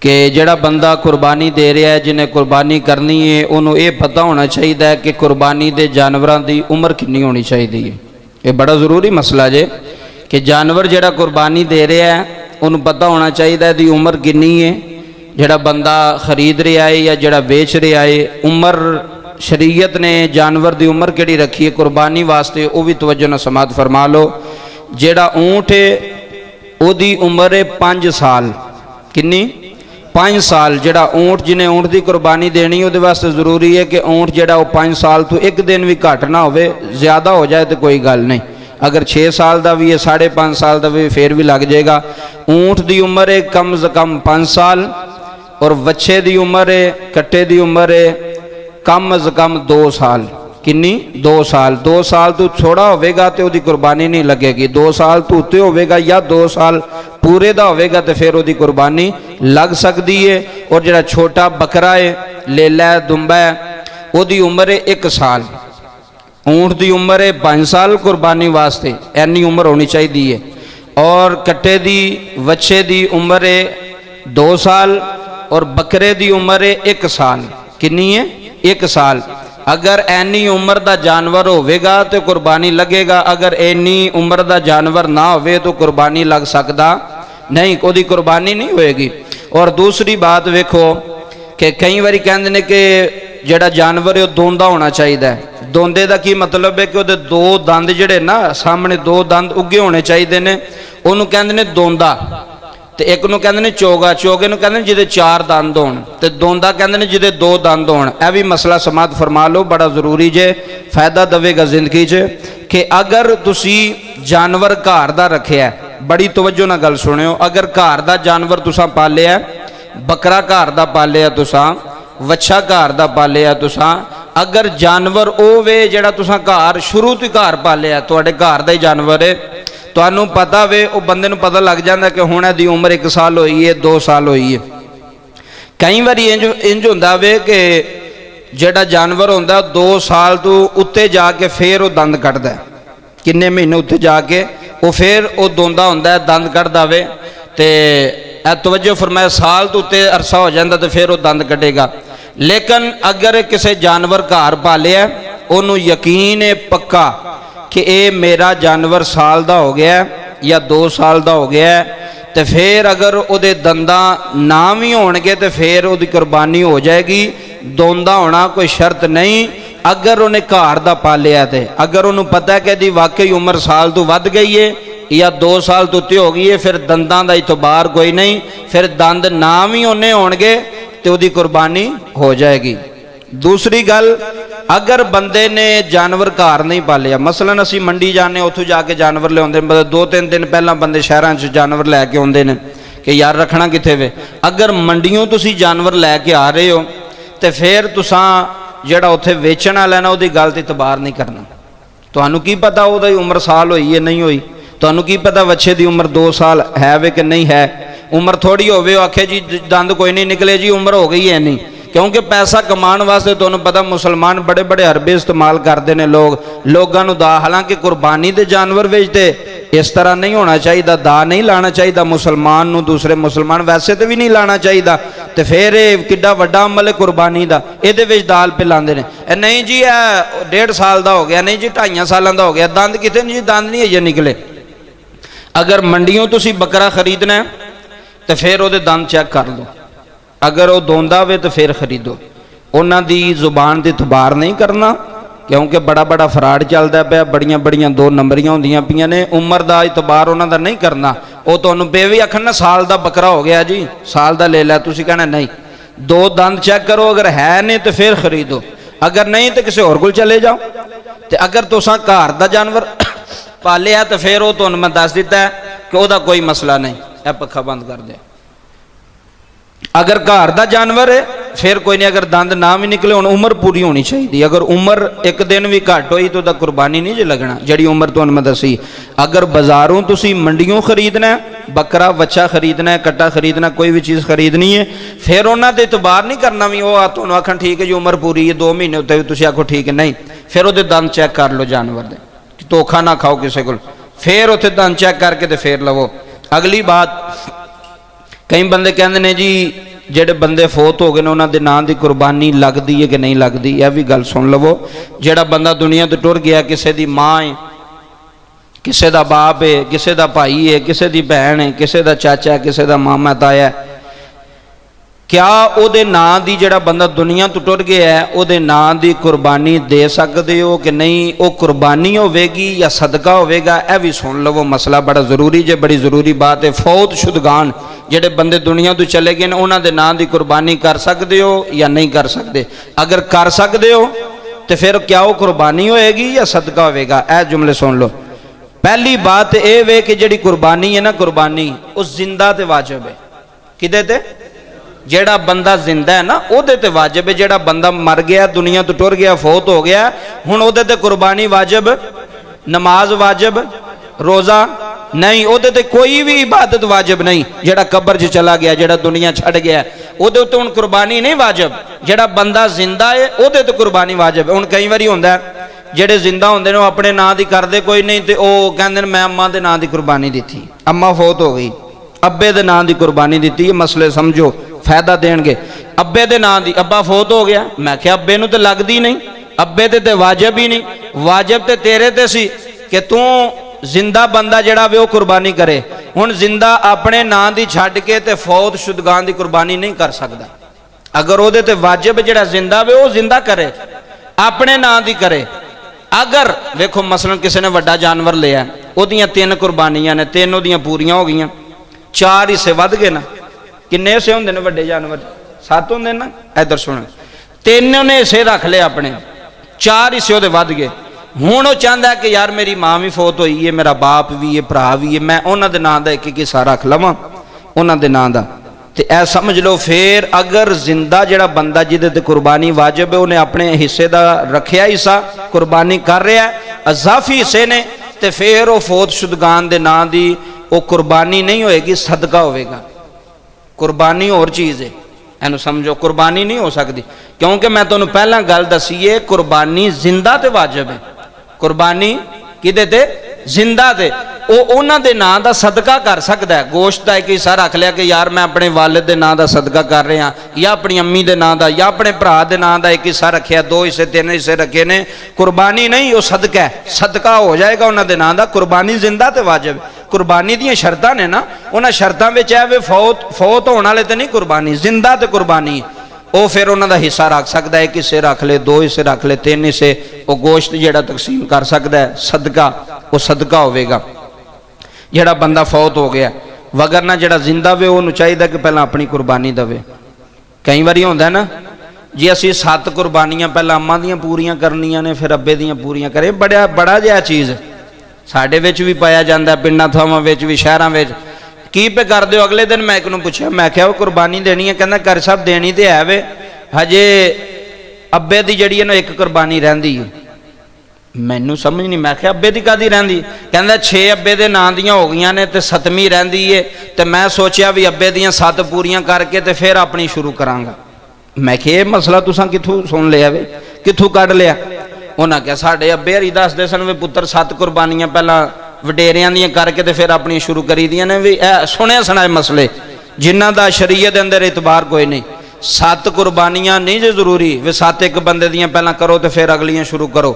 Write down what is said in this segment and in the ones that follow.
कि जिहड़ा बंदा कुर्बानी दे रहा है, जिन्हें कुर्बानी करनी है, उन्होंने ये पता होना चाहिए कि कुर्बानी दे जानवरों की उम्र कितनी होनी चाहिए है। ये बड़ा ज़रूरी मसला जे कि जानवर जिहड़ा कुर्बानी दे रहा है उन्होंने पता होना चाहिए इसकी उम्र कितनी है। जिहड़ा बंदा खरीद रहा है या जिहड़ा बेच रहा है, उम्र शरीयत ने जानवर की उम्र किहड़ी रखी है कुर्बानी वास्ते, वह भी तवज्जो नाल समात फरमा लो। जिहड़ा ऊँट है उसकी उम्र है 5 साल। कितनी? 5 साल। जिहड़ा ऊँट, जिन्हें ऊँट की कुर्बानी देनी वो वास्ते जरूरी है कि ऊँट जिहड़ा 5 साल तो एक दिन भी घट ना हो, ज़्यादा हो जाए तो कोई गल नहीं। अगर 6 साल का भी है, 5.5 साल का भी फिर भी लग जाएगा। ऊँट की उम्र है कम से कम 5 साल और वच्छे की उम्र है, कट्टे की उम्र है कम से कम 2 साल। किन्नी? 2 साल। 2 साल तो छोड़ा होगा तो उसकी कुर्बानी नहीं लगेगी। 2 साल तो उत्ते होगा या 2 साल पूरे का होगा तो फिर उसकी कुर्बानी लग सकती है। और जिहड़ा छोटा बकरा है, लेला है, दुंबा है, उसकी उम्र है 1 साल। ऊँट की उम्र है 5 साल कुर्बानी वास्ते, इन्नी उम्र होनी चाहिए है। और कट्टे की, वच्छे की उम्र है 2 साल और बकरे की उम्र है 1 साल। कितनी है? 1 साल। अगर इन्नी उम्र का जानवर होगा तो कुर्बानी लगेगा, अगर इन्नी उम्र का जानवर ना हो तो कुर्बानी लग सकता नहीं, कोई कुर्बानी नहीं होएगी। और दूसरी बात वेखो कि कई बार कहते हैं कि जिहड़ा जानवर है वह दोंदा होना चाहिए। दोंदे का की मतलब है कि वो 2 दंद जिहड़े ना सामने 2 दंद उगे होने चाहिए ने, उन्होंने कहते हैं दोंदा। तो एक नूं कहते हैं चोगा, चोगे नूं कहते हैं जिहदे 4 दंद होण, ते दोंदा कहते हैं जिहदे 2 दंद होण। यह भी मसला समात फरमा लो, बड़ा जरूरी जे, फायदा देगा जिंदगी च। कि अगर तुसी जानवर घर दा रखिया, बड़ी तवज्जो नाल गल सुनियो, अगर घर दा जानवर तुसां पालिया, बकरा घर दा पालिया तुसां, वच्छा घर दा पालिया तुसां, अगर जानवर ओ वे जिहड़ा तुसां घर शुरू तो घर पालिया, तुहाडे घर दा ही जानवर है, तुहानू पता वे, वो बंदे नू पता लग जाता कि हुण इहदी उम्र 1 साल होई है, 2 साल होई है। कई बार इंज हुंदा वे कि जिहड़ा जानवर हुंदा 2 साल तो उत्ते जाके फिर वो दंद कढ़दा है, किन्ने महीने उत्ते जाके वो फिर वो दोंदा हुंदा है, दंद कढ़दा वे। ते तवज्जो फरमाया, साल तो उत्ते अरसा हो जाता तो फिर वो दंद कढ़ेगा। लेकिन अगर किसी जानवर घर पालिया, उन्होंने यकीन है पक्का कि ये मेरा जानवर साल का हो गया या 2 साल का हो गया, तो फिर अगर उहदे दंदा ना भी होणगे तो फिर उहदी कुर्बानी हो जाएगी। दोंदा होना कोई शर्त नहीं, अगर उन्हें घर का पालिया तो। अगर उन्होंने पता है कि यदि वाकई उम्र साल तो वध गई है या 2 साल तो उत्ते हो गई है, फिर दंदां दा इतबार कोई नहीं, फिर दंद ना भी उन्हें होणगे तो उहदी कुर्बानी हो जाएगी। दूसरी गल, अगर बंदे ने जानवर घर नहीं पालिया, मसलन असी मंडी जाने, उतों जाके जानवर लियाउंदे, मतलब 2-3 दिन पहला बंदे शहरां च जानवर लैके आउंदे ने कि यार रखना कित्थे वे। अगर मंडियों तुसी जानवर लैके आ रहे हो तो फिर तुसां जिहड़ा उत्थे वेचण वाला ना उहदी गल ते इतबार नहीं करना। तुहानू की पता उहदी उम्र साल होई है नहीं होई, तुहानू की पता वच्छे की उम्र 2 साल है वे कि नहीं है। उम्र थोड़ी होवे आखे जी दंद कोई नहीं निकले जी, उम्र हो गई है नहीं, क्योंकि पैसा कमाने वास्ते तुहानू पता मुसलमान बड़े बड़े हरबे इस्तेमाल करते हैं लोगों दा। हालांकि कुर्बानी दे जानवर बेचते इस तरह नहीं होना चाहिए, दा नहीं लाना चाहिए मुसलमान नू, दूसरे मुसलमान वैसे तो भी नहीं लाना चाहिए। तो फिर किड्डा वड्डा अमल है कुर्बानी का, ये दाल पिलाते हैं। नहीं जी 1.5 साल का हो गया, नहीं जी 2.5 सालों का हो गया, दंद कितने जी, दंद नहीं अजे निकले। अगर मंडियों तुसी बकरा खरीदना है तो फिर वो दंद चेक कर लो, अगर वो दोंदा वे तो फिर खरीदो। उन्हां दी जुबान ते इतबार नहीं करना, क्योंकि बड़ा बड़ा फराड चलता पाया, बड़ियां बड़ियां 2 नंबरियां होंदियां पियां ने। उम्र का इतबार उन्हां दा नहीं करना। वो तुहानू पे भी आखन ना साल का बकरा हो गया जी, साल का ले लै, तुसीं कहना नहीं, 2 दंद चेक करो, अगर है नहीं तो फिर खरीदो, अगर नहीं तो किसी होर कोल चले जाओ। तो अगर तुसां घर का जानवर पालिया तो फिर वो तुहानू मैं दस दिता है कि वह कोई मसला नहीं, यह पक्खा बंद कर दे। अगर घर का जानवर है फिर कोई नहीं, अगर दंद ना भी निकले, हुण उम्र पूरी होनी चाहिए। अगर उम्र 1 दिन भी घट हुई तो कुर्बानी नहीं जो लगना, जिहड़ी उम्र तुहानू मैं दसी। अगर बाजारों तुसी मंडियों खरीदना है, बकरा बच्चा खरीदना है, कट्टा खरीदना, कोई भी चीज़ खरीदनी है, फिर उन्होंने तो इतबार नहीं करना भी वो तुहानू आखन ठीक है जी उम्र पूरी है 2 महीने उत्ते तुसी आखो ठीक है, नहीं, फिर वो दंद चेक कर लो जानवर दे, धोखा ना खाओ किसी को, फिर उत्थे दंद चेक करके तो फिर लवो। अगली बात, कई बंदे कहते हैं जी ਜਿਹੜੇ ਬੰਦੇ ਫੌਤ ਹੋ ਗਏ ਨੇ ਉਹਨਾਂ ਦੇ ਨਾਂ ਦੀ ਕੁਰਬਾਨੀ ਲੱਗਦੀ ਹੈ कि नहीं लगती, यह भी गल सुन लवो। ਜਿਹੜਾ ਬੰਦਾ दुनिया तो टुर गया, किसी की माँ है, किसी का बाप है, किसी का भाई है, किसी की भैन है, किसी का चाचा है, किसी का मामा ताया है, क्या ਉਹਦੇ ਨਾਂ ਦੀ ਜਿਹੜਾ ਬੰਦਾ ਦੁਨੀਆ ਤੋਂ ਟੁਰ ਗਿਆ ਹੈ ਉਹਦੇ ਨਾਂ ਦੀ ਕੁਰਬਾਨੀ ਦੇ ਸਕਦੇ ਹੋ कि नहीं? ਉਹ ਕੁਰਬਾਨੀ ਹੋਵੇਗੀ ਜਾਂ ਸਦਕਾ ਹੋਵੇਗਾ? ਇਹ ਵੀ ਸੁਣ ਲਵੋ, ਮਸਲਾ ਬੜਾ ਜ਼ਰੂਰੀ ਜੇ, ਬੜੀ ਜ਼ਰੂਰੀ ਬਾਤ ਹੈ। ਫੌਤ ਸ਼ੁਦਗਾਨ ਜਿਹੜੇ ਬੰਦੇ ਦੁਨੀਆ ਤੋਂ ਚਲੇ ਗਏ ਨੇ ਉਹਨਾਂ ਦੇ ਨਾਂ ਦੀ ਕੁਰਬਾਨੀ ਕਰ ਸਕਦੇ ਹੋ ਜਾਂ ਨਹੀਂ ਕਰ ਸਕਦੇ? अगर कर सकते हो तो फिर क्या वो कुर्बानी होएगी या सदका होएगा? यह जुमले सुन लो। पहली बात यह वे कि जिहड़ी कुर्बानी है ना, कुर्बानी उस जिंदा ते वाजिब है। किदे ते? जेड़ा बंदा जिंदा है ना उहदे ते वाजिब है। जेड़ा बंदा मर गया, दुनिया तो टुर गया, फौत हो गया, हुण उहदे ते कुर्बानी वाजिब, नमाज वाजिब, रोज़ा नहीं, उहदे ते कोई भी इबादत वाजिब नहीं। जेड़ा कब्र च चला गया, जेड़ा दुनिया छड़ गया, उहदे उत्ते हुण कुर्बानी नहीं वाजिब। जेड़ा बंदा जिंदा है उहदे ते कुर्बानी वाजिब। हुण कई वारी हुंदा है जेड़े जिंदा होंदे ने अपने नां दी करदे कोई नहीं, ते ओह कहंदे ने मैं अम्मा दे नां दी कुर्बानी दित्ती, अम्मा फौत हो गई, अब्बे दे नां दी कुर्बानी दित्ती। मसले समझो, फायदा देंगे। अब्बे दे नां दी, अब्बा फौत हो गया, मैं क्या अब्बे नूं ते लगदी नहीं, अब्बे ते वाजिब ही नहीं। वाजिब ते तेरे ते सी कि तू जिंदा बंदा जड़ा वे कुर्बानी करे। हुण जिंदा अपने नां दी छड्ड के ते फौत शुदगान दी कुर्बानी नहीं कर सकदा। अगर उहदे ते वाजिब जड़ा जिंदा वे वो जिंदा करे, अपने नां दी करे। अगर वेखो मसलन किसी ने वड्डा जानवर लिया, उहदियां 3 कुर्बानियां ने, 3 उहदियां पूरियां हो गईयां, 4 हिस्से वध गए ना। किन्ने हिस्से होंदे ने वड्डे जानवर? 7 होंदे ना। इधर सुनो, 3 ने हिस्से रख ले अपने, 4 हिस्से उहदे वध गए। हुण वो चाहता है कि यार मेरी मां भी फौत हुई है, मेरा बाप भी है, भरा भी है, मैं उन्हां दे नां दा एक एक हिस्सा रख लवां, उन्हां दे नां दा। ते ऐ समझ लो फिर अगर जिंदा जिहड़ा बंदा जिहदे ते कुर्बानी वाजिब है उन्हें अपने हिस्से दा रखिया हिस्सा कुर्बानी कर रहा है, अजाफी हिस्से ने, ते फिर वो फौत शुदगान दे नां दी वो कुर्बानी नहीं होएगी, सदका होएगा। कुर्बानी और चीज़ है, इहनूं समझो। कुर्बानी नहीं हो सकती क्योंकि मैं तुहानूं पहला गल दसी है, कुर्बानी जिंदा ते वाजिब है। कुर्बानी किदे ते? जिंदा ते। उन्हां दे नां दा सदका कर सकदा है। गोश्त दा एक हिस्सा रख लिया कि यार मैं अपने वालिद दे नां दा सदका कर रहा, या अपनी अम्मी दे नां दा, या अपने भरा दे नां दा एक हिस्सा रखिया, 2 हिस्से 3 हिस्से रखे ने। कुर्बानी नहीं, वो सदका है, सदका हो जाएगा उन्हां दे नां दा। कुर्बानी जिंदा ते वाजिब। कुर्बानी दी शर्तां ने ना, उन्हां शर्तां विच है वे फौत होने वाले ते नहीं कुर्बानी, जिंदा ते कुर्बानी। वो फिर उन्हां दा हिस्सा रख सकदा है, 1 हिस्से रख ले, 2 हिस्से रख ले, 3 हिस्से, वो गोश्त जिहड़ा तकसीम कर सकदा है, सदका, वो सदका होवेगा। जिहड़ा बंदा फौत हो गया, वगरना जिहड़ा जिंदा वे उहनूं चाहिदा कि पहलां अपनी कुर्बानी देवे। कई वारी हुंदा ना जी, असीं 7 कुर्बानियां पहलां अम्मा दियां पूरियां करनियां ने, फिर अब्बे दियां पूरियां करे। बड़ा जिहा चीज़ साडे विच भी पाया जाता है, पिंडां थावां विच भी, शहरां विच। की पे कर दो? अगले दिन मैं एक नूं पुछया, मैं क्या वो कुर्बानी देनी है? कहंदा कर साहब देनी तो है वे, हजे अब्बे दी जिहड़ी है ना 1 कुर्बानी रहिंदी है। मैनू समझ नहीं, मैं क्या अब्बे दी कादी रहिंदी? कहंदा 6 अब्बे दे नां दियां हो गईयां ने ते 7वीं रहिंदी है, ते मैं सोचिया भी अब्बे दियां 7 पूरियां करके ते फिर अपनी शुरू करांगा। मैं क्या मसला तुसां कित्थों सुन लिया वे, कित्थों कढ लिया? उन्हें क्या साढ़े अब्बे हरी दसदे सन वे पुत्र 7 कुर्बानियां पहला वडेरियां दियां करके ते फिर अपनी शुरू करी दियां ने। भी सुने सुनाए मसले जिन्हां दा शरीयत दे अंदर इतबार कोई नहीं। 7 कुर्बानियां नहीं जे जरूरी वे 7 एक बंदे दियां पहला करो तो फिर अगलियां शुरू करो।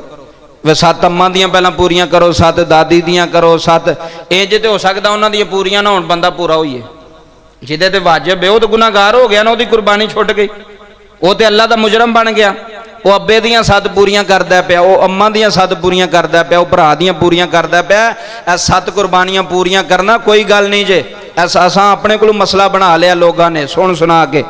वे 7 अम्मा दियां पहला पूरियां करो, 7 दादी दियां करो, 7 इंज ते हो सकदा उन्हां दियां पूरियां ना होण बंदा पूरा होइए। जिहदे ते वाजिब है वो तो गुनाहगार हो गया ना, उहदी कुर्बानी छुट गई, वो तो अल्लाह दा मुजरम बन गया। वो अब्बे दियां 7 पूरियां करदा पिया, वो अम्मा दियां 7 पूरियां करदा पिया, वो भरा दियां पूरियां करदा पिया। ऐ 7 कुर्बानियां पूरियां करना कोई गल नहीं जे। ऐसा असां अपने कोल मसला बना लिया लोगों ने सुन सुना के।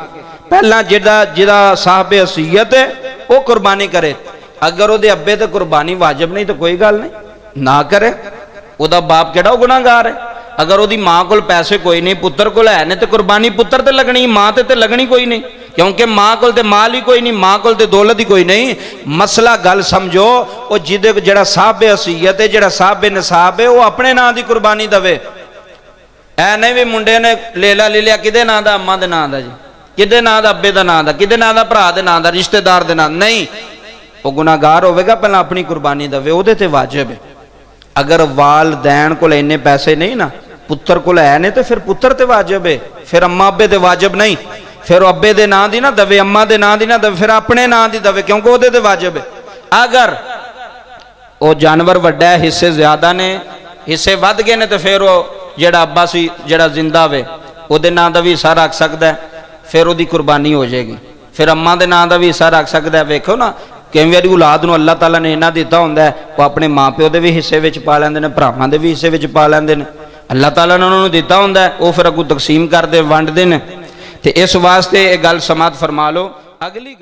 पहला जिहदा साहब हसीयत है वो कुर्बानी करे। अगर वो अब्बे ते कुर्बानी वाजिब नहीं तो कोई गल नहीं, ना करे। वह बाप केड़ा गुनाहगार है। अगर वो माँ को पैसे कोई नहीं, पुत्र को है नहीं, तो कुर्बानी पुत्र ते लगनी, माँ ते लगनी कोई नहीं, क्योंकि माँ को माल ही कोई नहीं, माँ को दौलत ही कोई नहीं। मसला गल समझो, वो जिदे जड़ा साहब हसीयत है, जड़ा साहब निसाब है, वो अपने नां की कुर्बानी दवे। ऐ नहीं भी मुंडे ने लेला ले लिया किदे नां दा, अम्मा दे नां दा जी, किदे नां दा, अब्बे दा नां दा, किदे नां दा, भरा दे नां दा, रिश्तेदार दे नां। नहीं, वो गुनाहगार होवेगा, पहला अपनी कुर्बानी दवे, उहदे ते वाजिब है। अगर वालदैन कोल इन्ने पैसे नहीं ना, पुत्र कोल है नहीं, तो फिर पुत्र ते वाजिब है, फिर अम्मा अब्बे ते वाजिब नहीं। फिर अब्बे दे नां दी ना दवे, अम्मा दे नां दी ना दवे, फिर अपने नां दी दवे, क्योंकि वो ते वाजिब है। अगर वो जानवर वड्डा है, हिस्से ज्यादा ने, हिस्से वध गए ने, तो फिर वो जेड़ा अब्बा सी जेड़ा जिंदा वे ਉਹਦੇ ਨਾਂ ਦਾ ਵੀ ਹਿੱਸਾ ਰੱਖ ਸਕਦਾ है, फिर ਉਹਦੀ कुर्बानी हो जाएगी। फिर अम्मा के नां का भी हिस्सा रख सकता है। वेखो ना कई बार औलाद नूं अल्लाह ताला ने इन्ना दिता हुंदा है, वो अपने माँ प्यो के भी हिस्से विच पा लैंदे ने, भरावां दे भी हिस्से विच पा लैंदे ने। अल्लाह ताला ने उन्होंने दिता हुंदा है, वो फिर अगों तकसीम करदे वंडदे ने। ते इस वास्ते ये गल समात फरमा लो। अगली